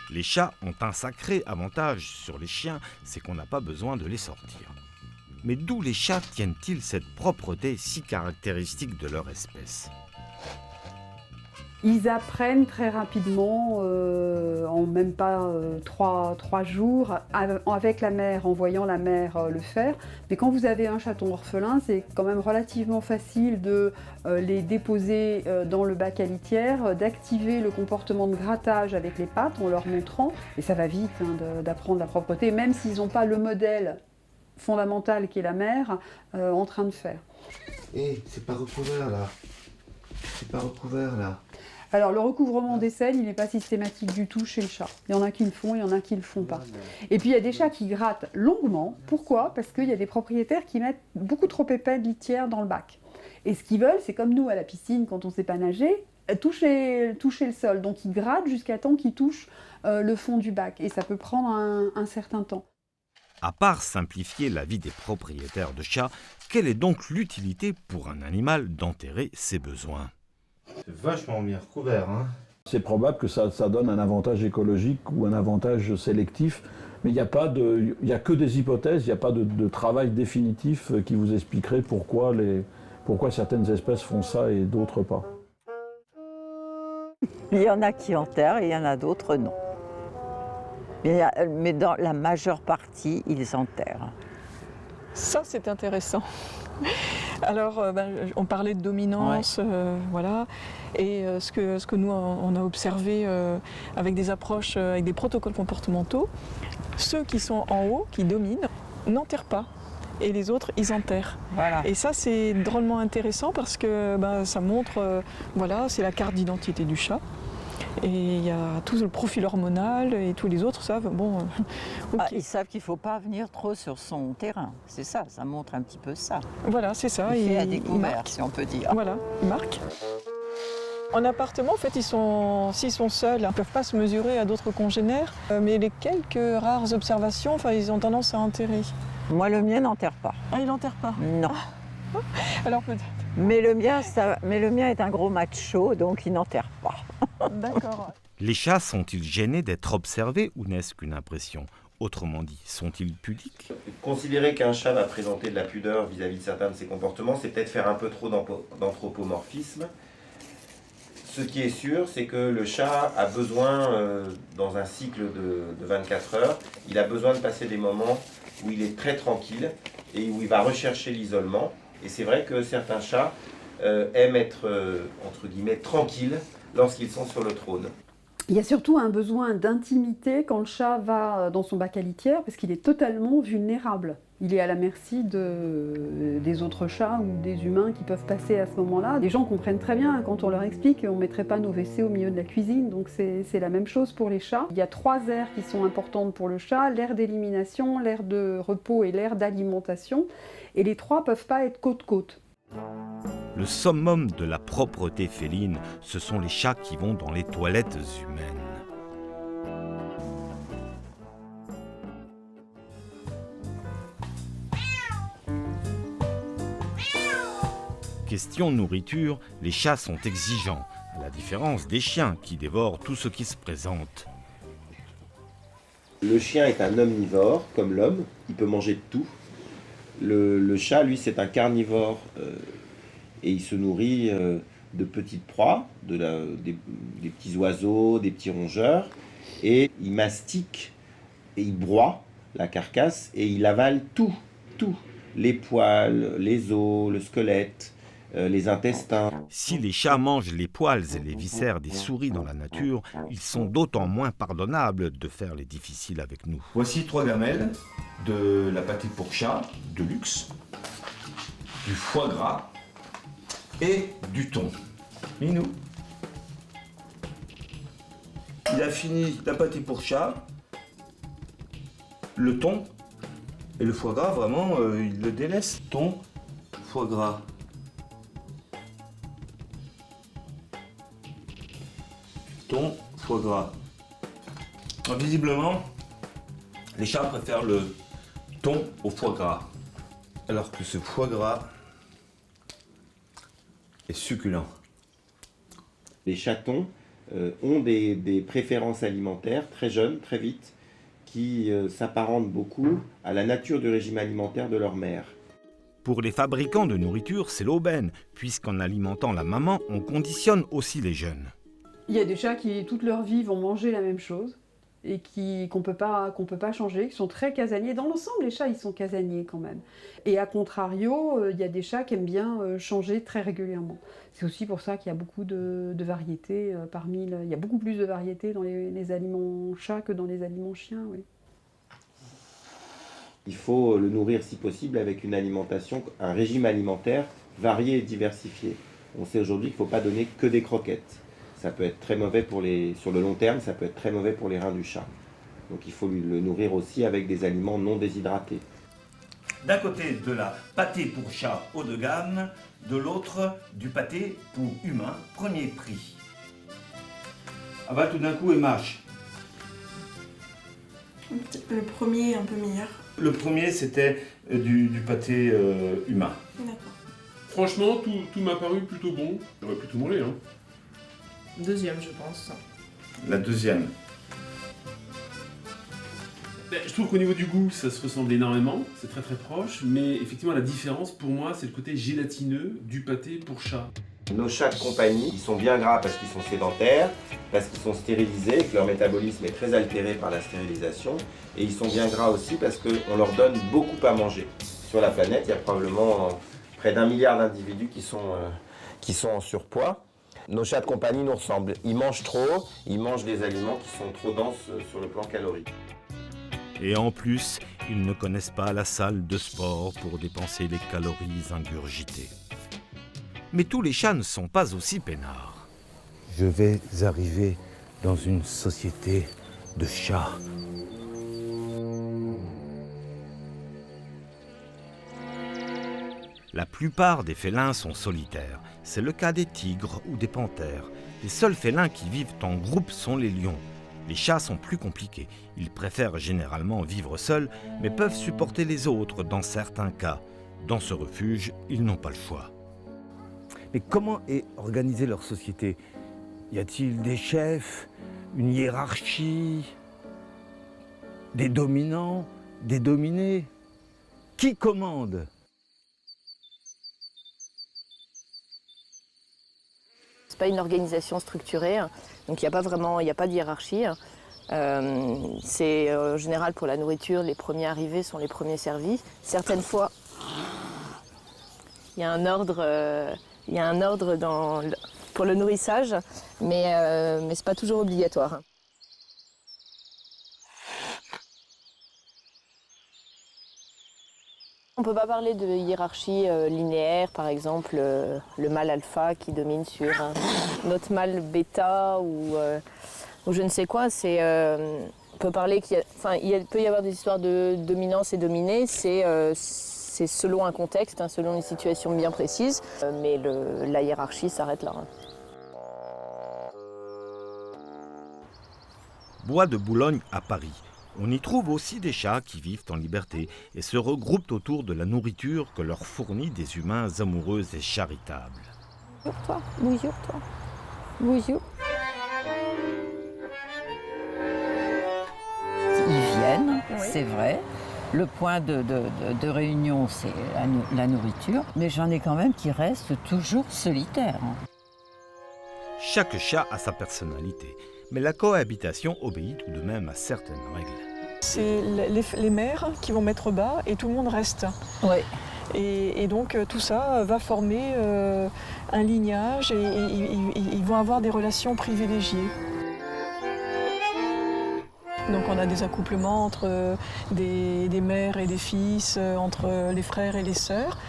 Les chats ont un sacré avantage sur les chiens, c'est qu'on n'a pas besoin de les sortir. Mais d'où les chats tiennent-ils cette propreté si caractéristique de leur espèce ? Ils apprennent très rapidement, en même pas 3 jours, avec la mère, en voyant la mère le faire. Mais quand vous avez un chaton orphelin, c'est quand même relativement facile de les déposer dans le bac à litière, d'activer le comportement de grattage avec les pattes en leur montrant. Et ça va vite d'apprendre la propreté, même s'ils n'ont pas le modèle fondamental qui est la mère en train de faire. C'est pas recouvert là. C'est pas recouvert là. Alors le recouvrement des selles, il n'est pas systématique du tout chez le chat. Il y en a qui le font, il y en a qui le font pas. Et puis il y a des chats qui grattent longuement. Pourquoi? Parce qu'il y a des propriétaires qui mettent beaucoup trop épais de litière dans le bac. Et ce qu'ils veulent, c'est comme nous à la piscine quand on ne sait pas nager, toucher le sol. Donc ils grattent jusqu'à temps qu'ils touchent le fond du bac. Et ça peut prendre un certain temps. À part simplifier la vie des propriétaires de chats, quelle est donc l'utilité pour un animal d'enterrer ses besoins? C'est vachement bien recouvert, hein. C'est probable que ça donne un avantage écologique ou un avantage sélectif, mais il n'y a que des hypothèses, il n'y a pas de travail définitif qui vous expliquerait pourquoi certaines espèces font ça et d'autres pas. Il y en a qui enterrent et il y en a d'autres non. Mais dans la majeure partie, ils enterrent. Ça, c'est intéressant. Alors, on parlait de dominance, voilà. Et ce que nous, on a observé avec des approches, avec des protocoles comportementaux, ceux qui sont en haut, qui dominent, n'enterrent pas. Et les autres, ils enterrent. Voilà. Et ça, c'est drôlement intéressant parce que ça montre, voilà, c'est la carte d'identité du chat. Et il y a tout le profil hormonal et tous les autres savent, bon... Ils savent qu'il ne faut pas venir trop sur son terrain. C'est ça, ça montre un petit peu ça. Voilà, c'est ça. Il fait à découvert, si on peut dire. Voilà, ils marquent. En appartement, en fait, s'ils sont seuls, ils ne peuvent pas se mesurer à d'autres congénères. Mais les quelques rares observations, ils ont tendance à enterrer. Moi, le mien n'enterre pas. Ah, il n'enterre pas? Non. Alors peut-être. Mais le mien est un gros macho, donc il n'enterre pas. D'accord. Les chats sont-ils gênés d'être observés ou n'est-ce qu'une impression? Autrement dit, sont-ils pudiques? Considérer qu'un chat va présenter de la pudeur vis-à-vis de certains de ses comportements, c'est peut-être faire un peu trop d'anthropomorphisme. Ce qui est sûr, c'est que le chat a besoin, dans un cycle de 24 heures, il a besoin de passer des moments où il est très tranquille et où il va rechercher l'isolement. Et c'est vrai que certains chats aiment être, entre guillemets, tranquilles lorsqu'ils sont sur le trône. Il y a surtout un besoin d'intimité quand le chat va dans son bac à litière parce qu'il est totalement vulnérable. Il est à la merci des autres chats ou des humains qui peuvent passer à ce moment-là. Les gens comprennent très bien quand on leur explique qu'on ne mettrait pas nos WC au milieu de la cuisine, donc c'est la même chose pour les chats. Il y a 3 aires qui sont importantes pour le chat, l'aire d'élimination, l'aire de repos et l'aire d'alimentation, et les 3 ne peuvent pas être côte-côte. Le summum de la propreté féline, ce sont les chats qui vont dans les toilettes humaines. Question nourriture, les chats sont exigeants, à la différence des chiens qui dévorent tout ce qui se présente. Le chien est un omnivore, comme l'homme, il peut manger de tout. Le chat, lui, c'est un carnivore et il se nourrit de petites proies, des petits oiseaux, des petits rongeurs, et il mastique et il broie la carcasse et il avale tout, les poils, les os, le squelette, les intestins. Si les chats mangent les poils et les viscères des souris dans la nature, ils sont d'autant moins pardonnables de faire les difficiles avec nous. Voici 3 gamelles, de la pâté pour chat, de luxe, du foie gras et du thon. Minou. Il a fini la pâté pour chat, le thon et le foie gras, vraiment, il le délaisse. Thon, foie gras. Thon, foie gras. Visiblement, les chats préfèrent le thon au foie gras, alors que ce foie gras est succulent. Les chatons ont des préférences alimentaires très jeunes, très vite, qui s'apparentent beaucoup à la nature du régime alimentaire de leur mère. Pour les fabricants de nourriture, c'est l'aubaine, puisqu'en alimentant la maman, on conditionne aussi les jeunes. Il y a des chats qui, toute leur vie, vont manger la même chose et qu'on peut pas changer, qui sont très casaniers. Dans l'ensemble, les chats, ils sont casaniers quand même. Et à contrario, il y a des chats qui aiment bien changer très régulièrement. C'est aussi pour ça qu'il y a beaucoup de variétés il y a beaucoup plus de variétés dans les aliments chats que dans les aliments chiens, oui. Il faut le nourrir si possible avec une alimentation, un régime alimentaire varié et diversifié. On sait aujourd'hui qu'il ne faut pas donner que des croquettes. Ça peut être très mauvais sur le long terme, ça peut être très mauvais pour les reins du chat. Donc il faut le nourrir aussi avec des aliments non déshydratés. D'un côté de la pâté pour chat haut de gamme, de l'autre du pâté pour humain premier prix. Ah bah tout d'un coup elle marche. Le premier est un peu meilleur. Le premier c'était du pâté humain. D'accord. Franchement, tout m'a paru plutôt bon. J'aurais pu tout manger, hein. Deuxième, je pense. La deuxième. Je trouve qu'au niveau du goût, ça se ressemble énormément, c'est très très proche, mais effectivement la différence pour moi c'est le côté gélatineux du pâté pour chat. Nos chats de compagnie, ils sont bien gras parce qu'ils sont sédentaires, parce qu'ils sont stérilisés et que leur métabolisme est très altéré par la stérilisation. Et ils sont bien gras aussi parce qu'on leur donne beaucoup à manger. Sur la planète, il y a probablement près d'1 milliard d'individus qui sont en surpoids. Nos chats de compagnie nous ressemblent. Ils mangent trop, ils mangent des aliments qui sont trop denses sur le plan calorique. Et en plus, ils ne connaissent pas la salle de sport pour dépenser les calories ingurgitées. Mais tous les chats ne sont pas aussi peinards. Je vais arriver dans une société de chats. La plupart des félins sont solitaires. C'est le cas des tigres ou des panthères. Les seuls félins qui vivent en groupe sont les lions. Les chats sont plus compliqués. Ils préfèrent généralement vivre seuls, mais peuvent supporter les autres dans certains cas. Dans ce refuge, ils n'ont pas le choix. Mais comment est organisée leur société? Y a-t-il des chefs, une hiérarchie, des dominants, des dominés? Qui commande? C'est pas une organisation structurée, donc il n'y a pas de hiérarchie. C'est en général pour la nourriture, les premiers arrivés sont les premiers servis. Certaines fois, il y a un ordre, pour le nourrissage, mais c'est pas toujours obligatoire. On ne peut pas parler de hiérarchie linéaire, par exemple le mâle alpha qui domine sur un autre mâle bêta ou je ne sais quoi. On peut parler il peut y avoir des histoires de dominance et dominée, c'est selon un contexte, selon une situation bien précise, mais la hiérarchie s'arrête là. Bois de Boulogne à Paris. On y trouve aussi des chats qui vivent en liberté et se regroupent autour de la nourriture que leur fournit des humains amoureux et charitables. Bouillure-toi. Bouillure. Ils viennent, c'est vrai. Le point de réunion, c'est la nourriture. Mais j'en ai quand même qui restent toujours solitaires. Chaque chat a sa personnalité. Mais la cohabitation obéit tout de même à certaines règles. C'est les mères qui vont mettre bas et tout le monde reste. Ouais. Et donc tout ça va former un lignage et ils vont avoir des relations privilégiées. Donc on a des accouplements entre des mères et des fils, entre les frères et les sœurs.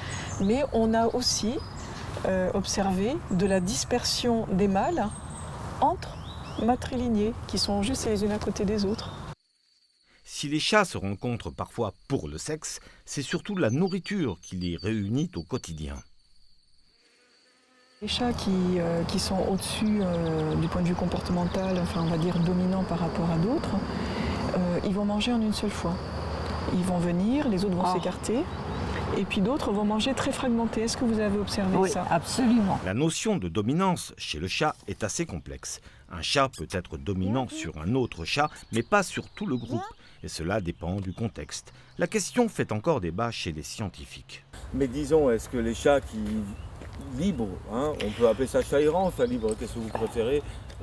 Mais on a aussi observé de la dispersion des mâles entre matrilignés qui sont juste les unes à côté des autres. Si les chats se rencontrent parfois pour le sexe, c'est surtout la nourriture qui les réunit au quotidien. Les chats qui sont au-dessus du point de vue comportemental, on va dire dominants par rapport à d'autres, ils vont manger en une seule fois. Ils vont venir, les autres vont s'écarter. Et puis d'autres vont manger très fragmentés. Est-ce que vous avez observé ça? Oui, absolument. La notion de dominance chez le chat est assez complexe. Un chat peut être dominant sur un autre chat, mais pas sur tout le groupe. Et cela dépend du contexte. La question fait encore débat chez les scientifiques. Mais disons, est-ce que les chats qui libres, on peut appeler ça chat errant, chat libre, qu'est-ce que vous préférez?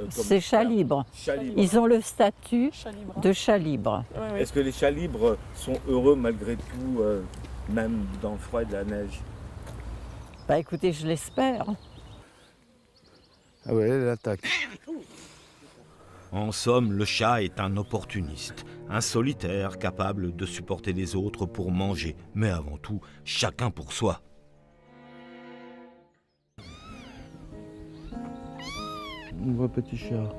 C'est chat libre. Ils ont le statut de chat libre. Est-ce que les chats libres sont heureux malgré tout, même dans le froid et de la neige? Bah écoutez, je l'espère. Ah ouais, elle attaque. En somme, le chat est un opportuniste, un solitaire capable de supporter les autres pour manger, mais avant tout, chacun pour soi. On voit petit chat.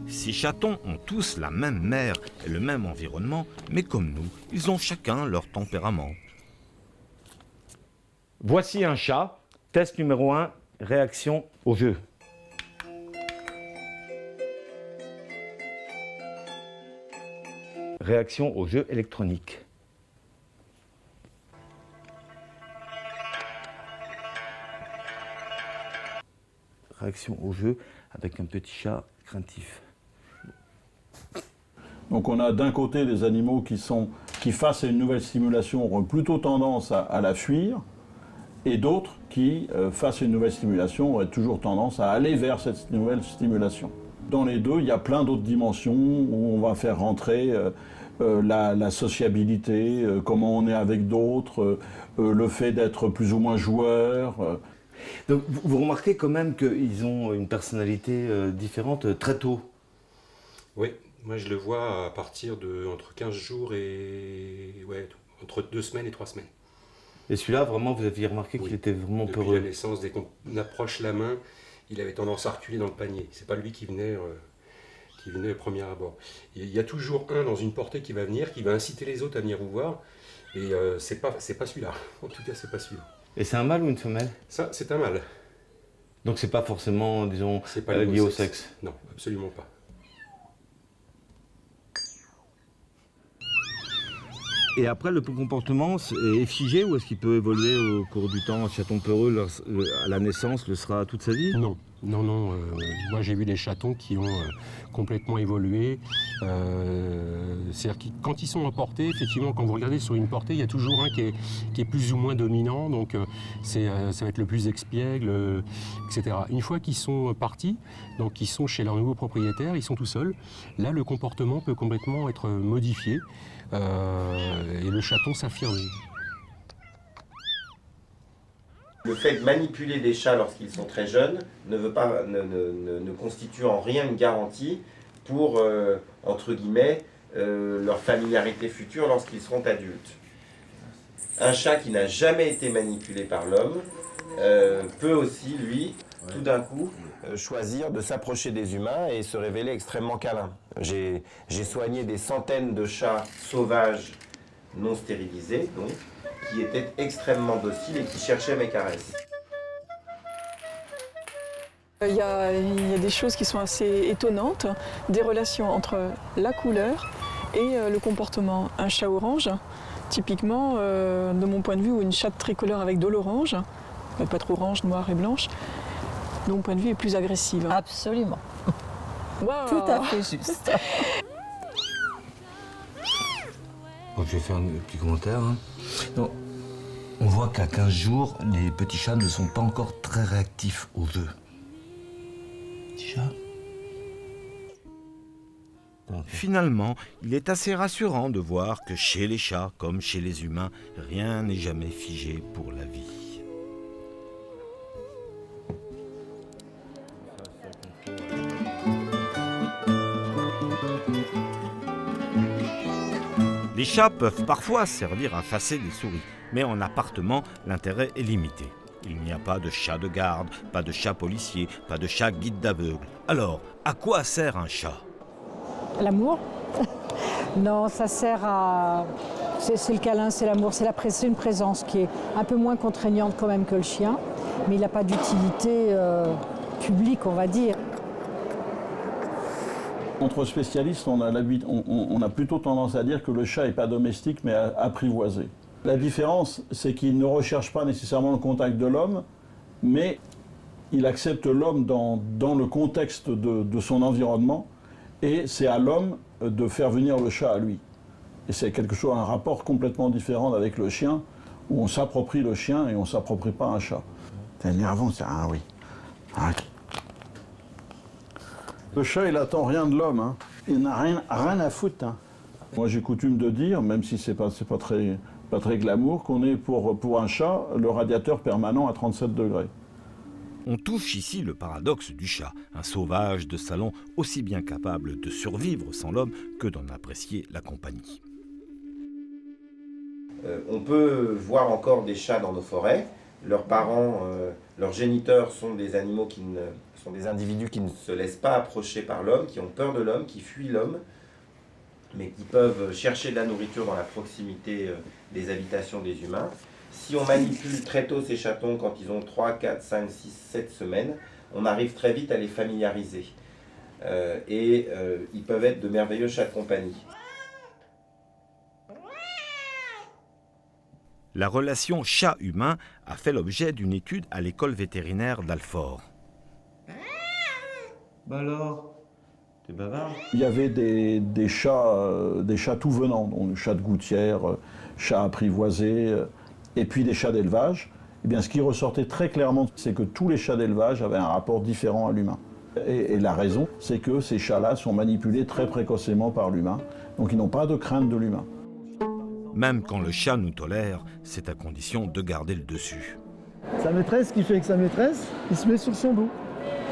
Ces chatons ont tous la même mère et le même environnement, mais comme nous, ils ont chacun leur tempérament. Voici un chat. Test numéro 1, réaction au jeu. Réaction au jeu électronique. Réaction au jeu avec un petit chat craintif. Donc on a d'un côté des animaux qui face à une nouvelle stimulation auront plutôt tendance à la fuir, et d'autres qui, face à une nouvelle stimulation, auraient toujours tendance à aller vers cette nouvelle stimulation. Dans les deux, il y a plein d'autres dimensions où on va faire rentrer la sociabilité, comment on est avec d'autres, le fait d'être plus ou moins joueur. Donc vous remarquez quand même qu'ils ont une personnalité différente très tôt. Oui, moi je le vois à partir de entre 15 jours et entre 2 semaines et 3 semaines. Et celui-là, vraiment, vous aviez remarqué qu'il était vraiment peureux. Depuis la naissance, dès qu'on approche la main, il avait tendance à reculer dans le panier. C'est pas lui qui venait au premier abord. Il y a toujours un dans une portée qui va venir, qui va inciter les autres à venir vous voir. Et c'est pas celui-là. En tout cas, c'est pas celui-là. Et c'est un mâle ou une femelle? Ça, c'est un mâle. Donc c'est pas forcément, disons, lié au sexe? Non, absolument pas. Et après, le comportement est figé ou est-ce qu'il peut évoluer au cours du temps? Un chaton peureux, à la naissance, le sera toute sa vie? Non. Moi, j'ai vu des chatons qui ont complètement évolué. C'est-à-dire que quand ils sont en portée, effectivement, quand vous regardez sur une portée, il y a toujours un qui est plus ou moins dominant. Donc, ça va être le plus expiègle, etc. Une fois qu'ils sont partis, donc qu'ils sont chez leur nouveau propriétaire, ils sont tout seuls. Là, le comportement peut complètement être modifié. Et le chaton s'affirme. Le fait de manipuler des chats lorsqu'ils sont très jeunes ne constitue en rien une garantie pour, entre guillemets, leur familiarité future lorsqu'ils seront adultes. Un chat qui n'a jamais été manipulé par l'homme peut aussi, lui, tout d'un coup, choisir de s'approcher des humains et se révéler extrêmement câlin. J'ai soigné des centaines de chats sauvages non stérilisés, donc, qui étaient extrêmement dociles et qui cherchaient mes caresses. Il y a des choses qui sont assez étonnantes, des relations entre la couleur et le comportement. Un chat orange, typiquement, de mon point de vue, ou une chatte tricolore avec de l'orange, pas trop orange, noire et blanche, de mon point de vue, est plus agressive. Absolument. Wow. Tout à fait juste. Bon, je vais faire un petit commentaire. Donc, on voit qu'à 15 jours, les petits chats ne sont pas encore très réactifs aux œufs. Petit chat. Finalement, il est assez rassurant de voir que chez les chats, comme chez les humains, rien n'est jamais figé pour la vie. Les chats peuvent parfois servir à chasser des souris, mais en appartement, l'intérêt est limité. Il n'y a pas de chat de garde, pas de chat policier, pas de chat guide d'aveugle. Alors, à quoi sert un chat? L'amour? Non, ça sert à... C'est le câlin, c'est l'amour, c'est une présence qui est un peu moins contraignante quand même que le chien, mais il n'a pas d'utilité publique, on va dire. Entre spécialistes, on a plutôt tendance à dire que le chat n'est pas domestique, mais apprivoisé. La différence, c'est qu'il ne recherche pas nécessairement le contact de l'homme, mais il accepte l'homme dans le contexte de son environnement, et c'est à l'homme de faire venir le chat à lui. Et c'est un rapport complètement différent avec le chien, où on s'approprie le chien et on ne s'approprie pas un chat. C'est énervant, c'est ah oui. Ah. Le chat, il attend rien de l'homme. Hein. Il n'a rien à foutre. Hein. Moi, j'ai coutume de dire, même si c'est pas très glamour, qu'on est pour un chat le radiateur permanent à 37 degrés. On touche ici le paradoxe du chat, un sauvage de salon aussi bien capable de survivre sans l'homme que d'en apprécier la compagnie. On peut voir encore des chats dans nos forêts. Leurs parents, leurs géniteurs sont des animaux sont des individus qui ne se laissent pas approcher par l'homme, qui ont peur de l'homme, qui fuient l'homme, mais qui peuvent chercher de la nourriture dans la proximité des habitations des humains. Si on manipule très tôt ces chatons quand ils ont 3, 4, 5, 6, 7 semaines, on arrive très vite à les familiariser. Ils peuvent être de merveilleux chats de compagnie. La relation chat-humain a fait l'objet d'une étude à l'école vétérinaire d'Alfort. Bah alors, t'es bavard? Il y avait des chats tout venants, donc chats de gouttière, chats apprivoisés, et puis des chats d'élevage. Eh bien, ce qui ressortait très clairement, c'est que tous les chats d'élevage avaient un rapport différent à l'humain. Et la raison, c'est que ces chats-là sont manipulés très précocement par l'humain, donc ils n'ont pas de crainte de l'humain. Même quand le chat nous tolère, c'est à condition de garder le dessus. Sa maîtresse, qui fait avec sa maîtresse, il se met sur son dos.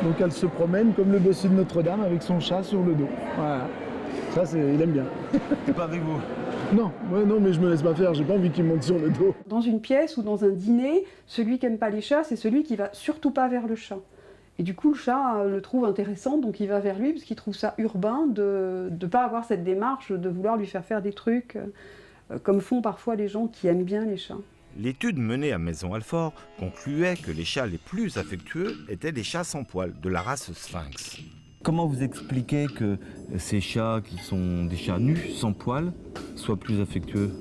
Donc elle se promène comme le bossu de Notre-Dame avec son chat sur le dos. Voilà. Ça, il aime bien. C'est pas avec vous? Non, non, mais je me laisse pas faire, j'ai pas envie qu'il monte sur le dos. Dans une pièce ou dans un dîner, celui qui aime pas les chats, c'est celui qui va surtout pas vers le chat. Et du coup, le chat le trouve intéressant, donc il va vers lui parce qu'il trouve ça urbain de ne pas avoir cette démarche de vouloir lui faire des trucs, comme font parfois les gens qui aiment bien les chats. L'étude menée à Maisons-Alfort concluait que les chats les plus affectueux étaient les chats sans poil, de la race Sphinx. Comment vous expliquez que ces chats qui sont des chats nus, sans poil, soient plus affectueux?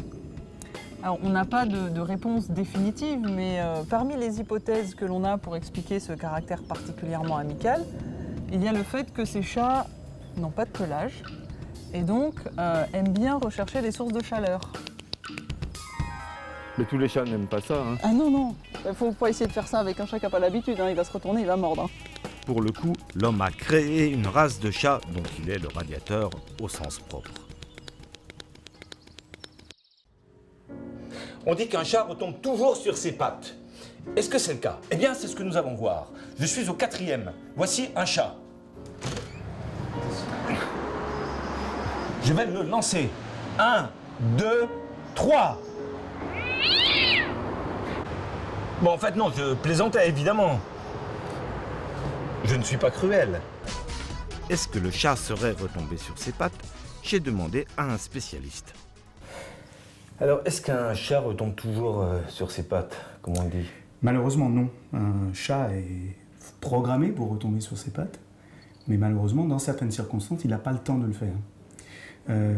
Alors, on n'a pas de réponse définitive, mais parmi les hypothèses que l'on a pour expliquer ce caractère particulièrement amical, il y a le fait que ces chats n'ont pas de pelage et donc aiment bien rechercher les sources de chaleur. Mais tous les chats n'aiment pas ça. Hein. Ah non, non, il ne faut pas essayer de faire ça avec un chat qui n'a pas l'habitude, hein. Il va se retourner, il va mordre. Hein. Pour le coup, l'homme a créé une race de chats dont il est le radiateur au sens propre. On dit qu'un chat retombe toujours sur ses pattes. Est-ce que c'est le cas? Eh bien, c'est ce que nous allons voir. Je suis au 4e. Voici un chat. Je vais le lancer. 1, 2, 3. Bon, en fait, non, je plaisantais, évidemment. Je ne suis pas cruel. Est-ce que le chat serait retombé sur ses pattes? J'ai demandé à un spécialiste. Alors, est-ce qu'un chat retombe toujours sur ses pattes, comme on dit? Malheureusement, non. Un chat est programmé pour retomber sur ses pattes, mais malheureusement, dans certaines circonstances, il n'a pas le temps de le faire.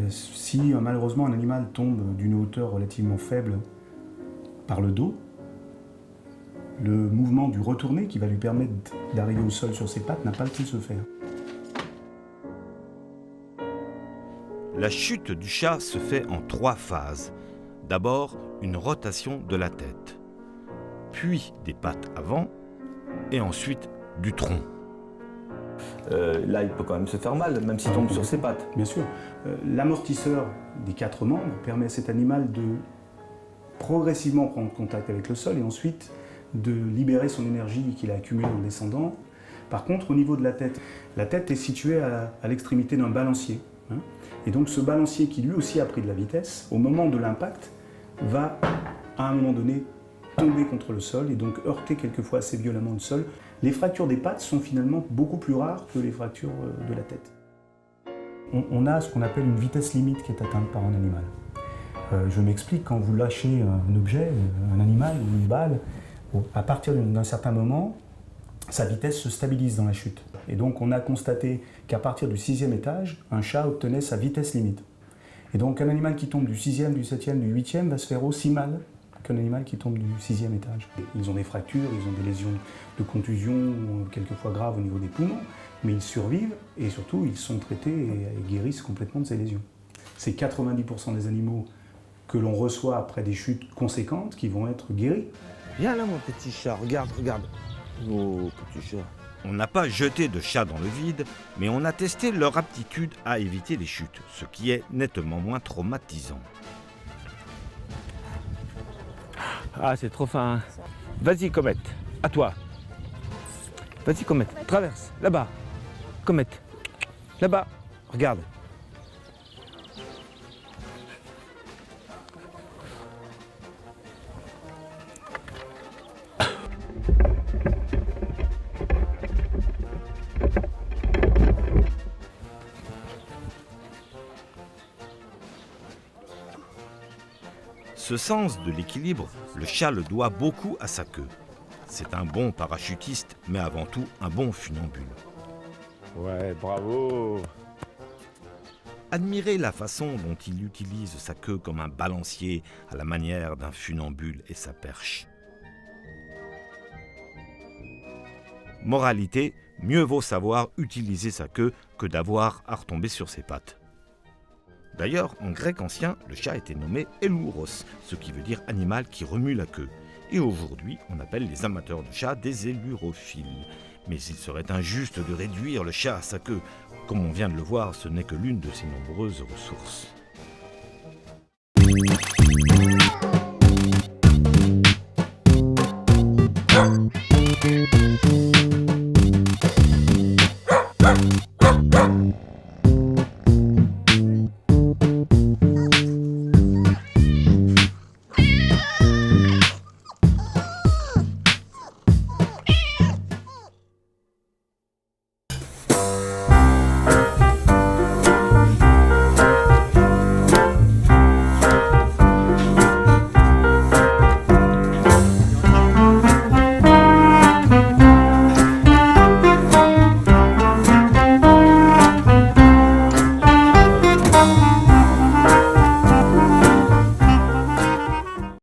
Si malheureusement un animal tombe d'une hauteur relativement faible par le dos, le mouvement du retourné qui va lui permettre d'arriver au sol sur ses pattes n'a pas le temps de se faire. La chute du chat se fait en 3 phases. D'abord, une rotation de la tête, puis des pattes avant, et ensuite du tronc. Là, il peut quand même se faire mal, même s'il tombe sur ses pattes. Bien sûr. L'amortisseur des 4 membres permet à cet animal de progressivement prendre contact avec le sol et ensuite de libérer son énergie qu'il a accumulée en descendant. Par contre, au niveau de la tête est située à l'extrémité d'un balancier. Hein. Et donc ce balancier qui lui aussi a pris de la vitesse, au moment de l'impact, va à un moment donné tomber contre le sol et donc heurter quelquefois assez violemment le sol. Les fractures des pattes sont finalement beaucoup plus rares que les fractures de la tête. On a ce qu'on appelle une vitesse limite qui est atteinte par un animal. Je m'explique, quand vous lâchez un objet, un animal ou une balle, à partir d'un certain moment, sa vitesse se stabilise dans la chute. Et donc on a constaté qu'à partir du 6e étage, un chat obtenait sa vitesse limite. Et donc un animal qui tombe du 6e, du 7e, du 8e va se faire aussi mal qu'un animal qui tombe du 6e étage. Ils ont des fractures, ils ont des lésions de contusion, quelquefois graves au niveau des poumons, mais ils survivent et surtout ils sont traités et guérissent complètement de ces lésions. C'est 90% des animaux que l'on reçoit après des chutes conséquentes qui vont être guéris. Viens là mon petit chat, regarde. Oh petit chat. On n'a pas jeté de chats dans le vide, mais on a testé leur aptitude à éviter les chutes, ce qui est nettement moins traumatisant. Ah, c'est trop fin. Hein. Vas-y, Comète, à toi. Vas-y, Comète, traverse, là-bas. Comète, là-bas, regarde. Ce sens de l'équilibre, le chat le doit beaucoup à sa queue. C'est un bon parachutiste, mais avant tout un bon funambule. Ouais, bravo. Admirez la façon dont il utilise sa queue comme un balancier à la manière d'un funambule et sa perche. Moralité, mieux vaut savoir utiliser sa queue que d'avoir à retomber sur ses pattes. D'ailleurs, en grec ancien, le chat était nommé Elouros, ce qui veut dire animal qui remue la queue. Et aujourd'hui, on appelle les amateurs de chats des élurophiles. Mais il serait injuste de réduire le chat à sa queue. Comme on vient de le voir, ce n'est que l'une de ses nombreuses ressources.